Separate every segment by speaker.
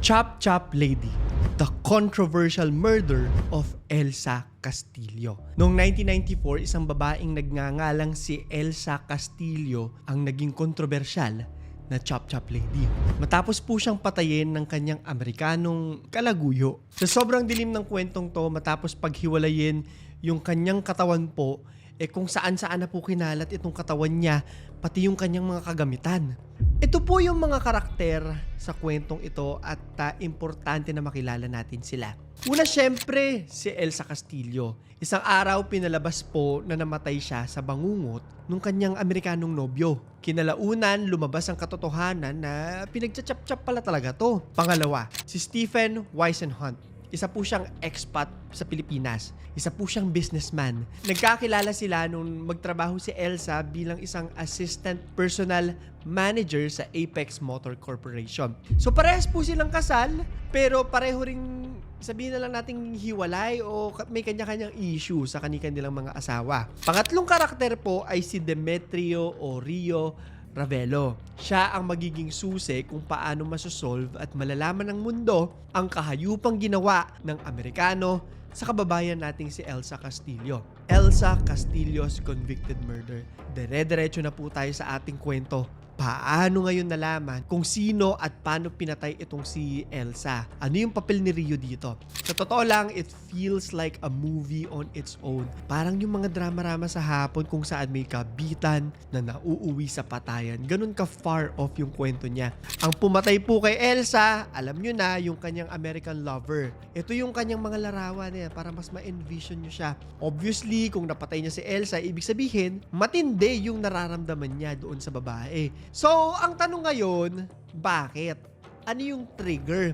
Speaker 1: Chop Chop Lady, the controversial murder of Elsa Castillo. Noong 1994, isang babaeng nagngangalang si Elsa Castillo ang naging kontrobersyal na Chop Chop Lady. Matapos po siyang patayin ng kanyang Amerikanong kalaguyo. Sa sobrang dilim ng kwentong to, matapos paghiwalayin yung kanyang katawan po, kung saan-saan na po kinalat itong katawan niya, pati yung kanyang mga kagamitan. Ito po yung mga karakter sa kwentong ito at importante na makilala natin sila. Una, syempre, si Elsa Castillo. Isang araw pinalabas po na namatay siya sa bangungot ng kanyang Amerikanong nobyo. Kinalaunan, lumabas ang katotohanan na pinagtsatsyap-tsap pala talaga to. Pangalawa, si Stephen Weisenhunt. Isa po siyang expat sa Pilipinas. Isa po siyang businessman. Nagkakilala sila nung magtrabaho si Elsa bilang isang assistant personal manager sa Apex Motor Corporation. So parehas po silang kasal, pero pareho ring sabihin na lang nating hiwalay o may kanya-kanyang issue sa kanilang mga asawa. Pangatlong karakter po ay si Demetrio o Rio Ravelo. Siya ang magiging susi kung paano masosolve at malalaman ng mundo ang kahayupang ginawa ng Amerikano sa kababayan nating si Elsa Castillo. Elsa Castillo's convicted murder. Dire-diretso na po tayo sa ating kwento. Paano ngayon nalaman kung sino at paano pinatay itong si Elsa? Ano yung papel ni Rio dito? Sa totoo lang, it feels like a movie on its own. Parang yung mga drama-rama sa hapon kung saan may kabitan na nauuwi sa patayan. Ganun ka far off yung kwento niya. Ang pumatay po kay Elsa, alam nyo na, yung kanyang American lover. Ito yung kanyang mga larawan niya para mas ma-envision nyo siya. Obviously, kung napatay niya si Elsa, ibig sabihin, matindi yung nararamdaman niya doon sa babae. So, ang tanong ngayon, bakit? Ano yung trigger?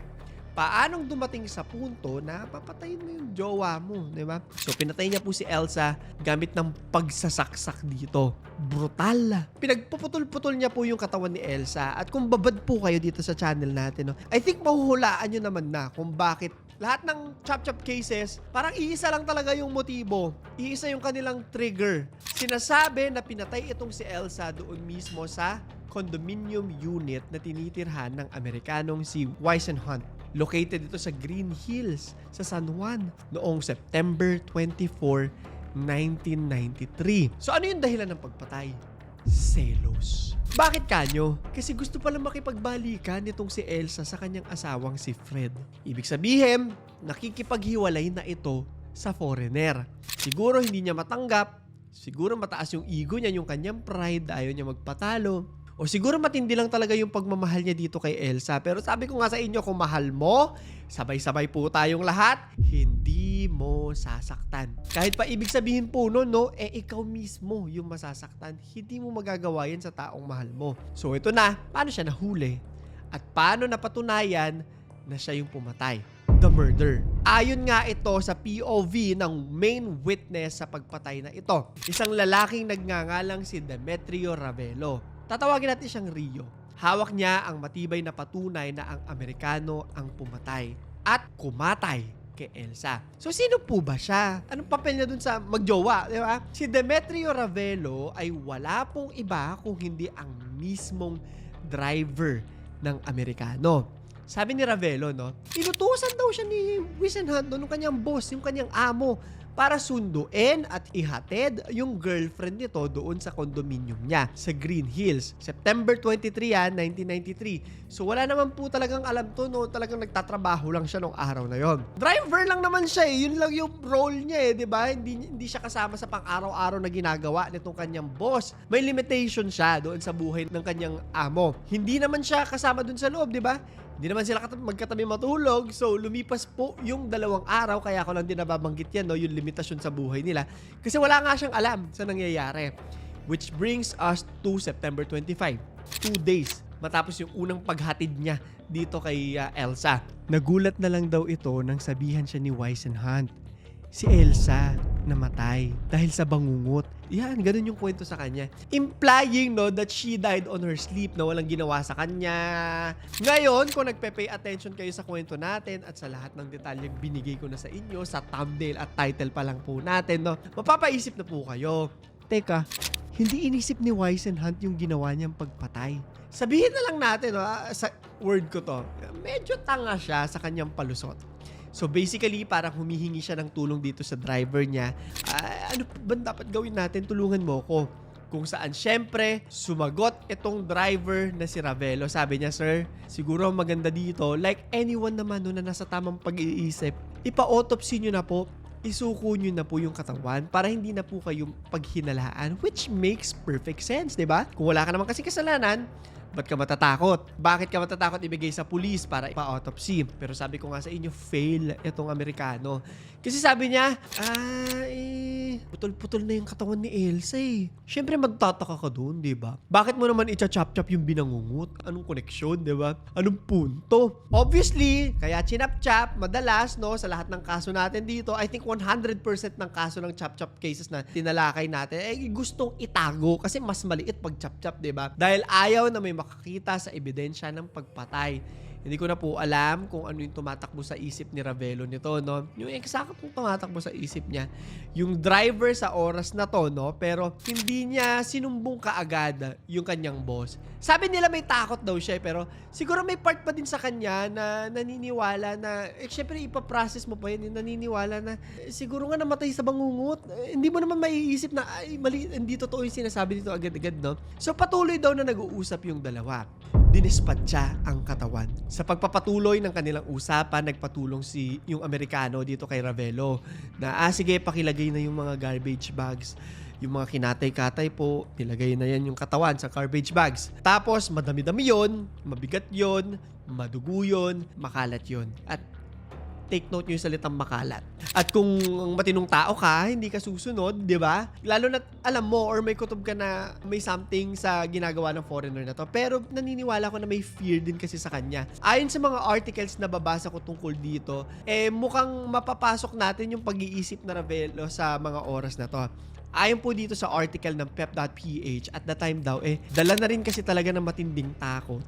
Speaker 1: Paanong dumating sa punto na papatayin mo yung jowa mo, di ba? So, pinatay niya po si Elsa gamit ng pagsasaksak dito. Brutal. Pinagpuputol-putol niya po yung katawan ni Elsa. At kung babad po kayo dito sa channel natin, no, I think mahuhulaan nyo naman na kung bakit lahat ng chop-chop cases, parang iisa lang talaga yung motibo. Iisa yung kanilang trigger. Sinasabi na pinatay itong si Elsa doon mismo sa condominium unit na tinitirhan ng Amerikanong si Weisenhunt. Located ito sa Green Hills sa San Juan noong September 24, 1993. So ano yung dahilan ng pagpatay? Selos. Bakit kanyo? Kasi gusto palang makipagbalikan nitong si Elsa sa kanyang asawang si Fred. Ibig sabihin, nakikipaghiwalay na ito sa foreigner. Siguro hindi niya matanggap, siguro mataas yung ego niya, yung kanyang pride, ayaw niya magpatalo. O siguro matindi lang talaga yung pagmamahal niya dito kay Elsa. Pero sabi ko nga sa inyo, kung mahal mo, sabay-sabay po tayong lahat, hindi mo sasaktan. Kahit pa ibig sabihin po no, ikaw mismo yung masasaktan. Hindi mo magagawa yan sa taong mahal mo. So ito na, paano siya nahuli? At paano napatunayan na siya yung pumatay? The murder. Ayon nga ito sa POV ng main witness sa pagpatay na ito. Isang lalaking nagngangalang si Demetrio Ravelo. Tatawagin natin siyang Rio. Hawak niya ang matibay na patunay na ang Amerikano ang pumatay at kumatay kay Elsa. So sino po ba siya? Anong papel niya dun sa magjowa, di ba? Si Demetrio Ravelo ay wala pong iba kung hindi ang mismong driver ng Amerikano. Sabi ni Ravelo, no, inutusan daw siya ni Weisenhunt, no, ng kanyang boss, yung kanyang amo, para sunduin at ihatid yung girlfriend nito doon sa condominium niya sa Green Hills. September 23 yan, 1993. So wala naman po talagang alam to, no? Talagang nagtatrabaho lang siya nung araw na yon. Driver lang naman siya eh. Yun lang yung role niya eh, di ba? Hindi siya kasama sa pang-araw-araw na ginagawa nitong kanyang boss. May limitation siya doon sa buhay ng kanyang amo. Hindi naman siya kasama doon sa loob, di ba? Hindi naman sila magkatabi matulog. So, lumipas po yung 2 araw. Kaya ko lang din nababanggit yan, no? Yung limitasyon sa buhay nila. Kasi wala nga siyang alam sa nangyayari. Which brings us to September 25. 2 days matapos yung unang paghatid niya dito kay Elsa. Nagulat na lang daw ito nang sabihan siya ni Weisenhunt. Si Elsa namatay dahil sa bangungot. Yan, ganun yung kwento sa kanya. Implying, no, that she died on her sleep, na walang ginawa sa kanya. Ngayon, kung nagpe-pay attention kayo sa kwento natin at sa lahat ng detalyeng binigay ko na sa inyo, sa thumbnail at title pa lang po natin, no, mapapaisip na po kayo. Teka, hindi inisip ni Weisenhunt yung ginawa niyang pagpatay. Sabihin na lang natin, no, word ko to, medyo tanga siya sa kanyang palusot. So basically, parang humihingi siya ng tulong dito sa driver niya. Ano ba dapat gawin natin? Tulungan mo ko. Kung saan, syempre, sumagot itong driver na si Ravelo. Sabi niya, sir, siguro maganda dito, like anyone naman no, na nasa tamang pag-iisip, ipa-autopsy nyo na po, isuko nyo na po yung katawan para hindi na po kayong paghinalaan, which makes perfect sense, diba? Kung wala ka naman kasi kasalanan, ba't ka matatakot? Bakit ka matatakot ibigay sa pulis para ipa-autopsy? Pero sabi ko nga sa inyo, fail itong Amerikano. Kasi sabi niya, putol-putol na yung katawan ni Elsa eh. Siyempre magtataka ka dun, di ba? Bakit mo naman icha-chop-chop yung binangungot? Anong koneksyon, di ba? Anong punto? Obviously, kaya chinap-chop, madalas, no, sa lahat ng kaso natin dito, I think 100% ng kaso ng chop-chop cases na tinalakay natin, gustong itago kasi mas maliit pag chop-chop, di ba? Dahil ayaw na may makakita sa ebidensya ng pagpatay. Hindi ko na po alam kung ano yung tumatakbo sa isip ni Ravelo nito, no? Yung exact kung tumatakbo sa isip niya. Yung driver sa oras na to, no? Pero hindi niya sinumbong kaagad yung kanyang boss. Sabi nila may takot daw siya, pero siguro may part pa din sa kanya na naniniwala na, syempre ipaprocess mo pa yun, naniniwala na, siguro nga namatay sa bangungot. Hindi mo naman maiisip na, mali, hindi totoo yung sinasabi dito agad-agad, no? So patuloy daw na nag-uusap yung dalawa. Dinispatcha ang katawan. Sa pagpapatuloy ng kanilang usapan, nagpatulong yung Amerikano dito kay Ravelo na sige, pakilagay na yung mga garbage bags. Yung mga kinatay-katay po, nilagay na yan yung katawan sa garbage bags. Tapos, madami-dami yun, mabigat yun, madugo yun, makalat yun. At take note nyo yung salitang makalat. At kung matinong tao ka, hindi ka susunod, di ba? Lalo na alam mo or may kutob ka na may something sa ginagawa ng foreigner na to. Pero naniniwala ko na may fear din kasi sa kanya. Ayon sa mga articles na babasa ko tungkol dito, mukhang mapapasok natin yung pag-iisip na Ravelo sa mga oras na to. Ayon po dito sa article ng pep.ph, at the time daw, dala na rin kasi talaga ng matinding takot.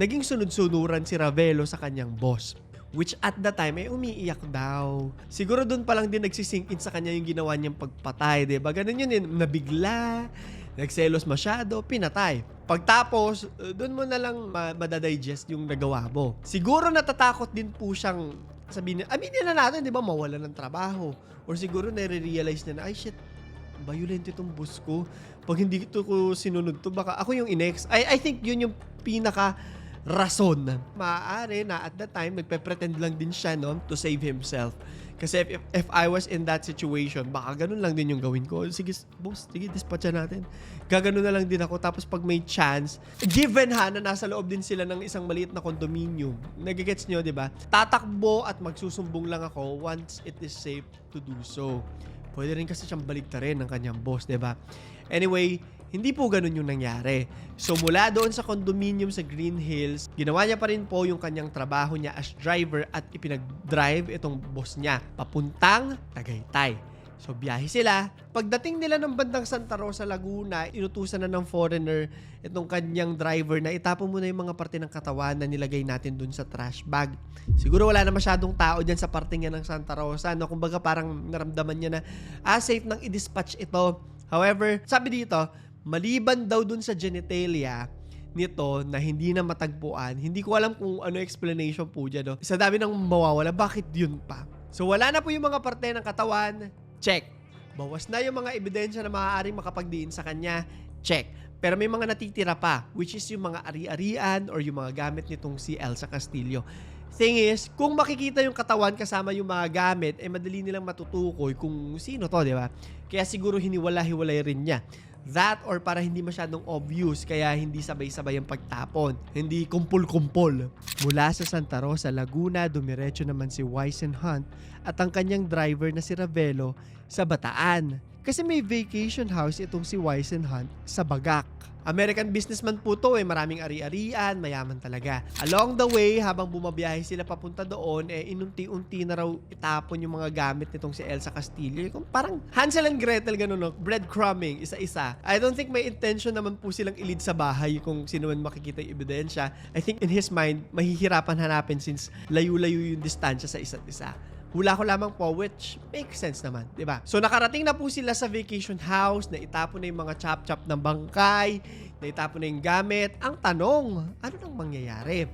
Speaker 1: Naging sunod-sunuran si Ravelo sa kanyang boss. Which at the time, umiiyak daw. Siguro doon pa lang din nagsisink in sa kanya yung ginawa niyang pagpatay, diba? Ganun yun, nabigla, nagselos masyado, pinatay. Pagtapos, doon mo na lang madadigest yung nagawa mo. Siguro natatakot din po siyang sabihin, aminin na natin, diba, mawala ng trabaho. Or siguro nare-realize na, ay shit, violent itong boss ko. Pag hindi ito ko sinunod to, baka ako yung inex. I think yun yung pinaka rason. Maaari na at that time, nagpe-pretend lang din siya, no, to save himself. Kasi if I was in that situation, baka ganun lang din yung gawin ko. Sige, boss, sige, dispatcha natin. Gaganon na lang din ako. Tapos pag may chance, given na nasa loob din sila ng isang maliit na condominium, nagigets nyo, di ba? Tatakbo at magsusumbong lang ako once it is safe to do so. Pwede rin kasi siyang baliktarin ng kanyang boss, di ba? Anyway, hindi po ganun yung nangyari. So mula doon sa condominium sa Green Hills, ginawa niya pa rin po yung kanyang trabaho niya as driver at ipinag-drive itong boss niya papuntang Tagaytay. So biyahe sila. Pagdating nila ng bandang Santa Rosa, Laguna, inutusan na ng foreigner itong kanyang driver na itapon mo na yung mga parte ng katawan na nilagay natin dun sa trash bag. Siguro wala na masyadong tao dyan sa parte niya ng Santa Rosa. No? Kumbaga parang naramdaman niya na safe nang i-dispatch ito. However, sabi dito, maliban daw dun sa genitalia nito na hindi na matagpuan, hindi ko alam kung ano explanation po dyan. No? Sa dami nang mawawala, bakit yun pa? So wala na po yung mga parte ng katawan, check. Bawas na yung mga ebidensya na maaaring makapagdiin sa kanya, check. Pero may mga natitira pa, which is yung mga ari-arian or yung mga gamit nitong si Elsa Castillo. Thing is, kung makikita yung katawan kasama yung mga gamit, madali nilang matutukoy kung sino to, di ba? Kaya siguro hiniwala-hiwalay rin niya. That or para hindi masyadong obvious, kaya hindi sabay-sabay ang pagtapon. Hindi kumpul-kumpol. Mula sa Santa Rosa, Laguna, dumiretso naman si Hunt at ang kanyang driver na si Ravelo sa Bataan. Kasi may vacation house itong si Hunt sa Bagak. American businessman po to, maraming ari-arian, mayaman talaga. Along the way, habang bumabiyahe sila papunta doon, inunti-unti na raw itapon yung mga gamit nitong si Elsa Castillo. Parang Hansel and Gretel, ganun, no? Breadcrumbing, isa-isa. I don't think may intention naman po silang ilid sa bahay kung sino man makikita yung ebidensya. I think in his mind, mahihirapan hanapin since layo-layo yung distansya sa isa't isa. Hula ko lamang po, which makes sense naman, di ba? So nakarating na po sila sa vacation house, na itapon na yung mga chop-chop ng bangkay, na itapon na yung gamit. Ang tanong, ano nang mangyayari?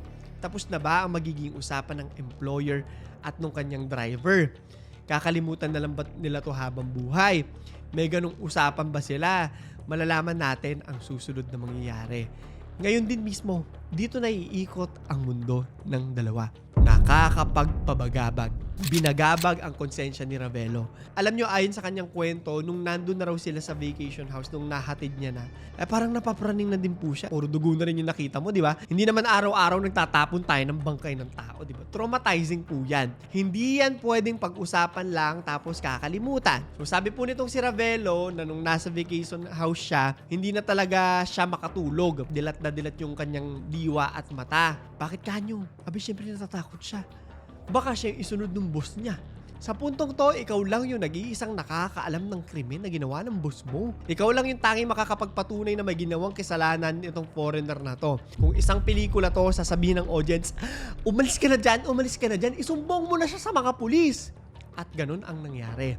Speaker 1: Tapos na ba ang magiging usapan ng employer at nung kanyang driver? Kakalimutan na lang ba nila to habang buhay? May ganong usapan ba sila? Malalaman natin ang susunod na mangyayari. Ngayon din mismo, dito na iikot ang mundo ng dalawa. Nakakapagpabagabag. Binagabag ang konsensya ni Ravelo. Alam nyo, ayon sa kanyang kwento, nung nandun na raw sila sa vacation house, nung nahatid niya na, parang napapraning na din po siya. Puro dugo na rin yung nakita mo, di ba? Hindi naman araw-araw nagtatapon tayo ng bangkay ng tao, di ba? Traumatizing po yan. Hindi yan pwedeng pag-usapan lang tapos kakalimutan. So sabi po nitong si Ravelo, na nung nasa vacation house siya, hindi na talaga siya makatulog. Dilat na dilat yung kanyang diwa at mata. Bakit kanyo? Abi, syempre natatakot siya. Baka siya yung isunod ng boss niya. Sa puntong to, ikaw lang yung nag-iisang nakakaalam ng krimen na ginawa ng boss mo. Ikaw lang yung tanging makakapagpatunay na may ginawang kasalanan itong foreigner na to. Kung isang pelikula to, sasabihin ng audience, umalis ka na dyan, isumbong mo na siya sa mga pulis. At ganun ang nangyari.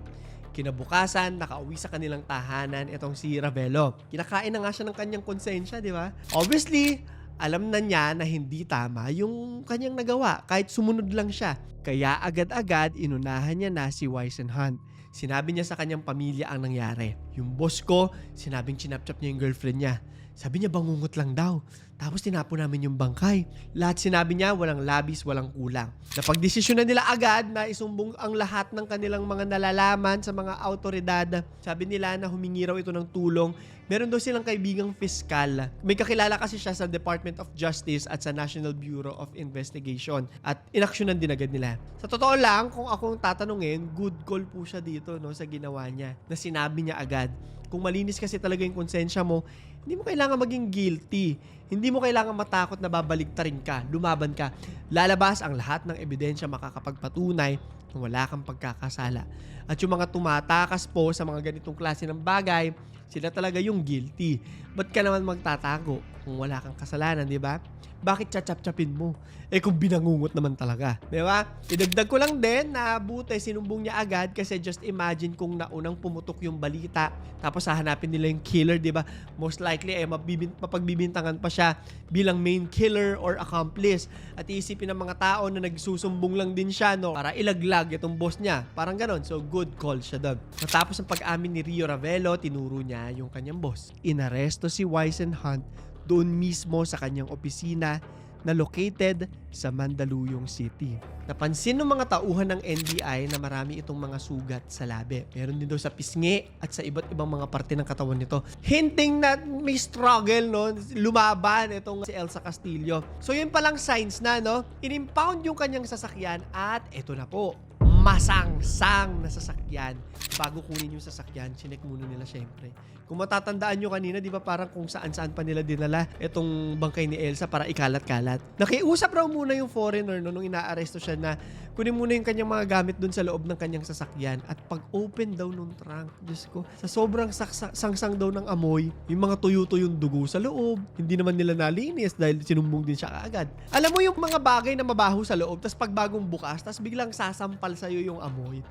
Speaker 1: Kinabukasan, nakauwi sa kanilang tahanan itong si Ravelo. Kinakain na nga siya ng kanyang konsensya, di ba? Obviously, alam na niya na hindi tama yung kanyang nagawa kahit sumunod lang siya. Kaya agad-agad inunahan niya na si Whisenhunt. Sinabi niya sa kanyang pamilya ang nangyari. Yung boss ko, sinabing chinapchap niya yung girlfriend niya. Sabi niya bangungot lang daw. Tapos tinapon namin yung bangkay. Lahat sinabi niya, walang labis, walang kulang. Napagdesisyon na nila agad na isumbong ang lahat ng kanilang mga nalalaman sa mga autoridad. Sabi nila na humingi raw ito ng tulong. Meron daw silang kaibigang fiskal. May kakilala kasi siya sa Department of Justice at sa National Bureau of Investigation. At inaksyonan din agad nila. Sa totoo lang, kung akong tatanungin, good call po siya dito, no, sa ginawa niya. Na sinabi niya agad. Kung malinis kasi talaga yung konsensya mo, hindi mo kailangan maging guilty. Hindi mo kailangan matakot na babaligtarin ka, lumaban ka. Lalabas ang lahat ng ebidensya makakapagpatunay kung wala kang pagkakasala. At yung mga tumatakas po sa mga ganitong klase ng bagay, sila talaga yung guilty. Ba't ka naman magtatago kung wala kang kasalanan, di ba? Bakit chachap-chapin mo? Kung binangungot naman talaga. Di ba? Idagdag ko lang din na buti sinumbong niya agad kasi just imagine kung naunang pumutok yung balita tapos hahanapin nila yung killer, di ba? Most likely mapagbibintangan pa siya bilang main killer or accomplice. At iisipin ng mga tao na nagsusumbong lang din siya, no, para ilaglag itong boss niya. Parang ganon. So good call siya doon. Matapos ang pag-amin ni Rio Ravelo, tinuro niya yung kanyang boss. Inaresto si Whisenhunt doon mismo sa kanyang opisina na located sa Mandaluyong City. Napansin ng mga tauhan ng NBI na marami itong mga sugat sa labi. Meron din daw sa pisngi at sa iba't ibang mga parte ng katawan nito. Hinting na may struggle, no? Lumaban itong si Elsa Castillo. So yun palang signs na, no? Inimpound yung kanyang sasakyan at eto na po. Masangsang na sasakyan. Bago kunin yung sasakyan, chinek muna nila syempre. Kung matatandaan nyo kanina, di ba parang kung saan-saan pa nila dinala itong bangkay ni Elsa para ikalat-kalat. Nakiusap raw muna yung foreigner nung inaaresto siya na kunin muna yung kanyang mga gamit dun sa loob ng kanyang sasakyan at pag-open daw nung trunk, Diyos ko, sa sobrang sangsang daw ng amoy, yung mga tuyo-tuyong dugo sa loob, hindi naman nila nalinis dahil sinumbong din siya kaagad. Alam mo yung mga bagay na mabaho sa loob, tas pag bagong bukas, tas biglang sasampal sa'yo yung amoy.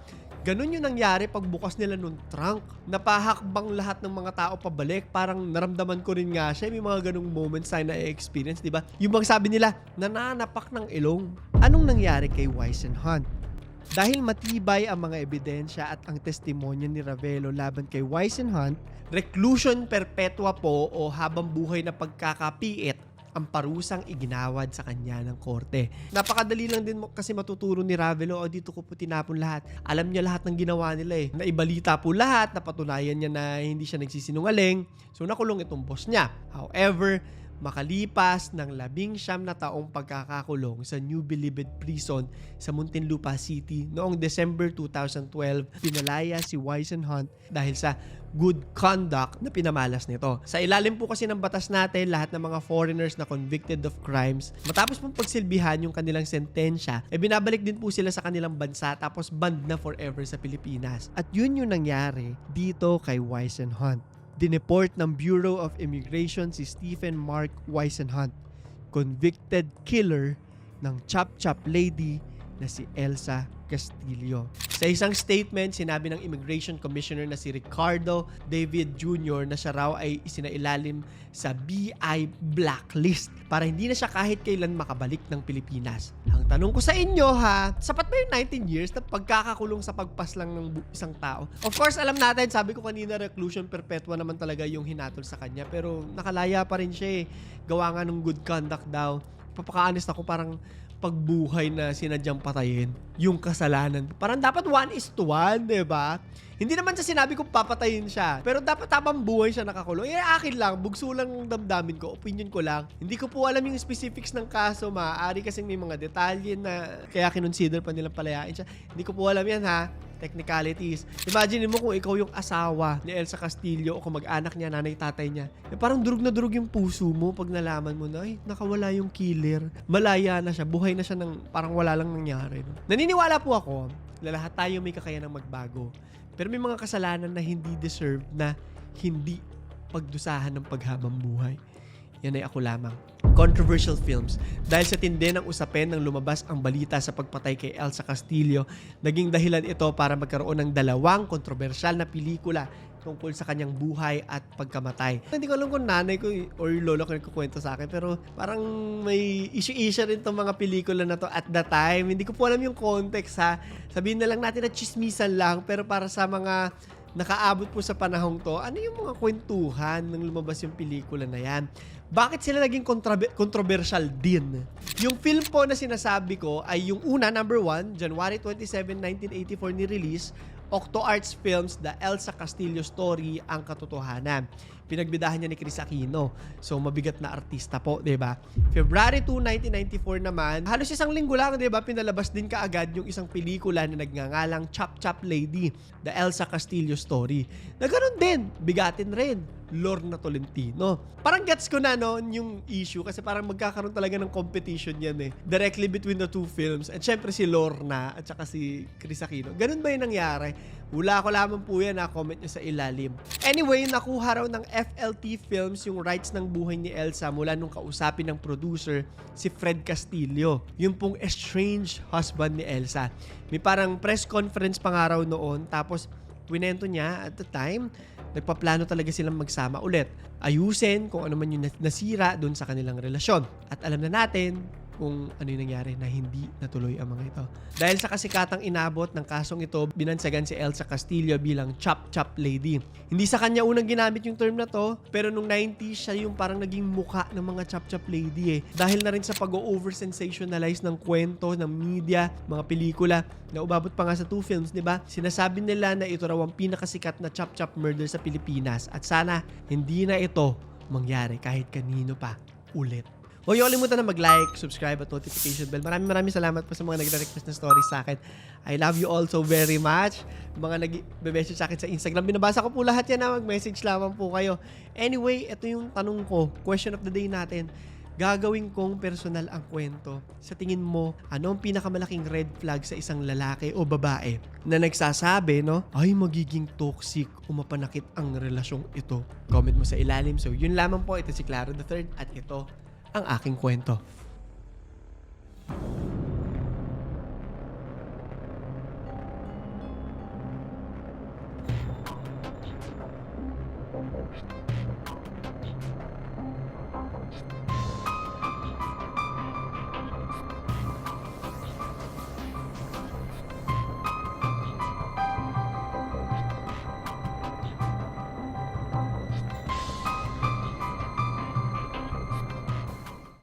Speaker 1: Ganun yung nangyari pag bukas nila nung trunk. Napahakbang lahat ng mga tao pabalik. Parang naramdaman ko rin nga siya. May mga ganung moments tayo na experience, di ba? Yung bang sabi nila, nananapak ng ilong. Anong nangyari kay Whisenhunt? Dahil matibay ang mga ebidensya at ang testimonya ni Ravelo laban kay Whisenhunt, reclusion perpetua po o habang buhay na pagkakapiit ang parusang iginawad sa kanya ng korte. Napakadali lang din kasi matuturo ni Ravelo, dito ko po tinapon lahat. Alam niya lahat ng ginawa nila eh. Naibalita po lahat, napatunayan niya na hindi siya nagsisinungaling. So nakulong itong boss niya. However, makalipas ng 19 na taong pagkakakulong sa New Bilibid Prison sa Muntinlupa City noong December 2012, pinalaya si Whisenhunt dahil sa good conduct na pinamalas nito. Sa ilalim po kasi ng batas natin, lahat ng mga foreigners na convicted of crimes, matapos pong pagsilbihan yung kanilang sentensya, binabalik din po sila sa kanilang bansa tapos banned na forever sa Pilipinas. At yun yung nangyari dito kay Whisenhunt. Dineport ng Bureau of Immigration si Stephen Mark Whisenhunt, convicted killer ng chop-chop lady na si Elsa Castillo. Sa isang statement, sinabi ng Immigration Commissioner na si Ricardo David Jr. na siya raw ay isinailalim sa BI blacklist para hindi na siya kahit kailan makabalik ng Pilipinas. Ang tanong ko sa inyo ha, sapat ba yung 19 years na pagkakakulong sa pagpas lang ng isang tao? Of course, alam natin, sabi ko kanina, reclusion perpetua naman talaga yung hinatol sa kanya, pero nakalaya pa rin siya eh. Gawa nga ng good conduct daw. Papaka-honest ako, parang pagbuhay na sinadyang patayin yung kasalanan. Parang dapat 1:1, diba? Hindi naman sa sinabi ko papatayin siya, pero dapat tapang buhay siya nakakulong. Eh, akin lang, bugso lang ng damdamin ko, opinion ko lang. Hindi ko po alam yung specifics ng kaso, maaari kasing may mga detalye na kaya kinonsider pa nilang palayain siya. Hindi ko po alam yan ha. Technicalities. Imagine mo kung ikaw yung asawa ni Elsa Castillo o kung mag-anak niya, nanay, tatay niya. Eh, parang durug na durug yung puso mo pag nalaman mo na, ay, nakawala yung killer. Malaya na siya. Buhay na siya ng parang wala lang nangyari. No? Naniniwala po ako na lahat tayo may kakayanang magbago. Pero may mga kasalanan na hindi deserve na hindi pagdusahan ng paghabang buhay. Yan ay ako lamang. Controversial films. Dahil sa tindi ng usapin nang lumabas ang balita sa pagpatay kay Elsa Castillo, naging dahilan ito para magkaroon ng dalawang kontrobersyal na pelikula tungkol sa kanyang buhay at pagkamatay. Hindi ko alam kung nanay ko or lolo ko nagkukwento sa akin, pero parang may issue rin itong mga pelikula na to at the time. Hindi ko po alam yung context ha. Sabihin na lang natin na chismisan lang, pero para sa mga nakaabot po sa panahong to, ano yung mga kwentuhan nang lumabas yung pelikula na yan? Bakit sila naging controversial din? Yung film po na sinasabi ko ay yung una, number 1, January 27, 1984 ni-release, Octo Arts Films, The Elsa Castillo Story, Ang Katotohanan. Pinagbidahan niya ni Chris Aquino. So, mabigat na artista po, diba? February 2, 1994 naman, halos isang linggo lang, diba? Pinalabas din kaagad yung isang pelikula na nagngangalang Chop Chop Lady, The Elsa Castillo Story. Na ganun din, bigatin rin. Lorna Tolentino. Parang gets ko na no, yung issue kasi parang magkakaroon talaga ng competition yan eh. Directly between the two films. At syempre si Lorna at saka si Chris Aquino. Ganun ba yung nangyari? Wala ko lamang po yan, comment nyo sa ilalim. Anyway, nakuha raw ng FLT Films yung rights ng buhay ni Elsa mula nung kausapin ng producer si Fred Castillo. Yung pong estranged husband ni Elsa. May parang press conference pa nga raw noon, tapos winento niya at the time, nagpaplano talaga silang magsama ulit. Ayusin kung ano man yung nasira dun sa kanilang relasyon. At alam na natin kung ano yung nangyari na hindi natuloy ang mga ito. Dahil sa kasikatang inabot ng kasong ito, binansagan si Elsa Castillo bilang Chop Chop Lady. Hindi sa kanya unang ginamit yung term na to, pero nung 90s siya yung parang naging muka ng mga Chop Chop Lady eh. Dahil na rin sa pag-over-sensationalize ng kwento, ng media, mga pelikula, na umabot pa nga sa 2 films, di ba? Sinasabi nila na ito raw ang pinakasikat na Chop Chop murder sa Pilipinas at sana hindi na ito mangyari kahit kanino pa ulit. Huwag niyo kalimutan na mag-like, subscribe at notification bell. Maraming salamat po sa mga nagre-request na stories sa akin. I love you all so very much. Mga nag-message sa akin sa Instagram, binabasa ko po lahat yan na mag-message lamang po kayo. Anyway, ito yung tanong ko, question of the day natin. Gagawin kong personal ang kwento. Sa tingin mo, ano ang pinakamalaking red flag sa isang lalaki o babae na nagsasabi, no, ay magiging toxic o mapanakit ang relasyong ito? Comment mo sa ilalim. So, yun lamang po. Ito si Claro III at ito ang aking kwento.